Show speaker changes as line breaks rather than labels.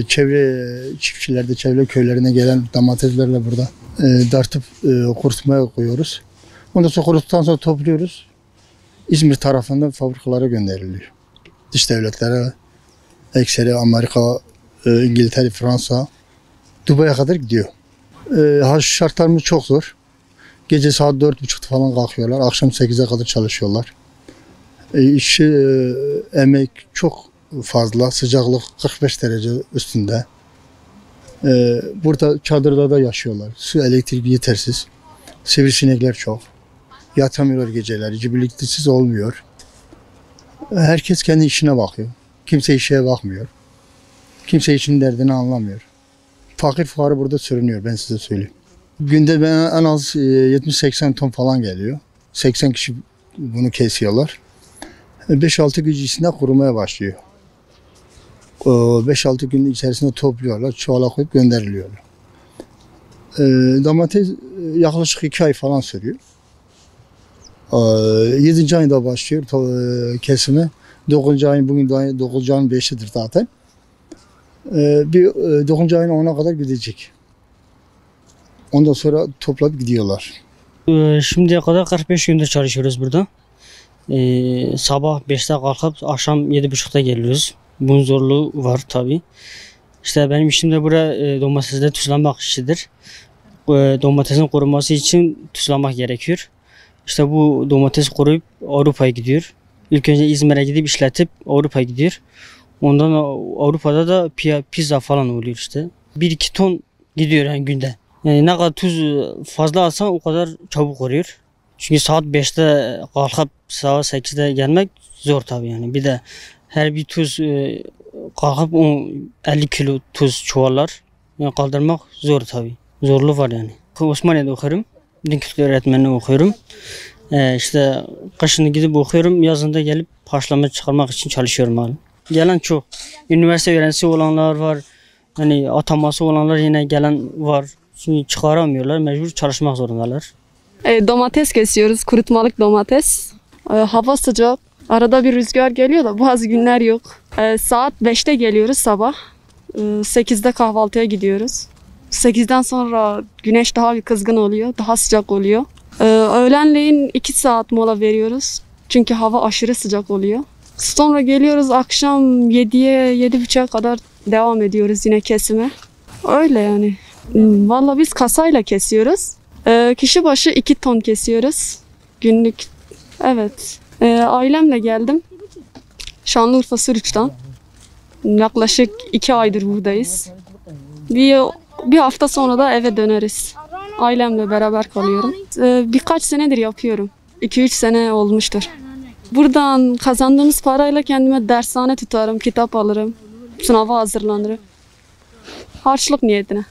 Çevre çiftçilerde, çevre köylerine gelen domateslerle burada dartıp kurutmaya koyuyoruz. Ondan sonra kuruttuktan sonra topluyoruz. İzmir tarafından fabrikalara gönderiliyor. Dış devletlere, ekseri Amerika, İngiltere, Fransa, Dubai'ye kadar gidiyor. Şartlarımız çok zor. Gece saat 4.30 falan kalkıyorlar, akşam 8'e kadar çalışıyorlar. Emek çok fazla, sıcaklık 45 derece üstünde. Burada çadırda da yaşıyorlar. Su, elektrik yetersiz. Sivrisinekler çok. Yatamıyorlar geceleri, birliktesiz olmuyor. Herkes kendi işine bakıyor. Kimse işe bakmıyor. Kimse işin derdini anlamıyor. Fakir fukara burada sürünüyor, ben size söyleyeyim. Günde en az 70-80 ton falan geliyor. 80 kişi bunu kesiyorlar. 5-6 gün içinde kurumaya başlıyor. 5-6 gün içerisinde topluyorlar, çuvala koyup gönderiliyorlar. Domates yaklaşık 2 ay falan sürüyor. 7. ayda başlıyor kesimi. 9. ayın bugün 9. ayın 5'idir zaten. Bir 9. ayın 10'a kadar gidecek. Ondan sonra toplayıp gidiyorlar.
Şimdiye kadar 45 gündür çalışıyoruz burada. Sabah 5'te kalkıp akşam 7.30'da geliyoruz. Bunun zorluğu var tabii. İşte benim işim de burada domatesde tuzlamak işidir. Domatesin korunması için tuzlamak gerekiyor. İşte bu domates koruyup Avrupa'ya gidiyor. İlk önce İzmir'e gidip işletip Avrupa'ya gidiyor. Ondan Avrupa'da da pizza falan oluyor işte. 1-2 ton gidiyor yani günde. Yani ne kadar tuz fazla alsan o kadar çabuk oluyor. Çünkü saat 5'te kalkıp saat 8'de gelmek zor tabii yani. Bir de her bir tuz kalkıp 50 kilo tuz çuvallar yani kaldırmak zor tabii. Zorluğu var yani. Osmaniye'de okuyorum. Din kültürü öğretmenliği okuyorum. İşte kışını gidip okuyorum. Yazında gelip haşlama çıkarmak için çalışıyorum abi. Gelen çok. Üniversite öğrencisi olanlar var. Hani ataması olanlar yine gelen var. Şimdi çıkaramıyorlar. Mecbur çalışmak zorundalar.
Domates kesiyoruz. Kurutmalık domates. Hava sıcak. Arada bir rüzgar geliyor da bazı günler yok. Saat 5'te geliyoruz sabah. 8'de kahvaltıya gidiyoruz. 8'den sonra güneş daha bir kızgın oluyor. Daha sıcak oluyor. Öğlenleyin 2 saat mola veriyoruz. Çünkü hava aşırı sıcak oluyor. Sonra geliyoruz akşam 7'ye 7.30'a kadar devam ediyoruz yine kesime. Öyle yani. Vallahi biz kasayla kesiyoruz. Kişi başı 2 ton kesiyoruz. Günlük. Evet. Ailemle geldim. Şanlıurfa Sürüç'ten. Yaklaşık 2 aydır buradayız. Bir hafta sonra da eve döneriz. Ailemle beraber kalıyorum. Birkaç senedir yapıyorum. 2-3 sene olmuştur. Buradan kazandığımız parayla kendime dershane tutarım, kitap alırım. Sınava hazırlanırım. Harçlık niyetine.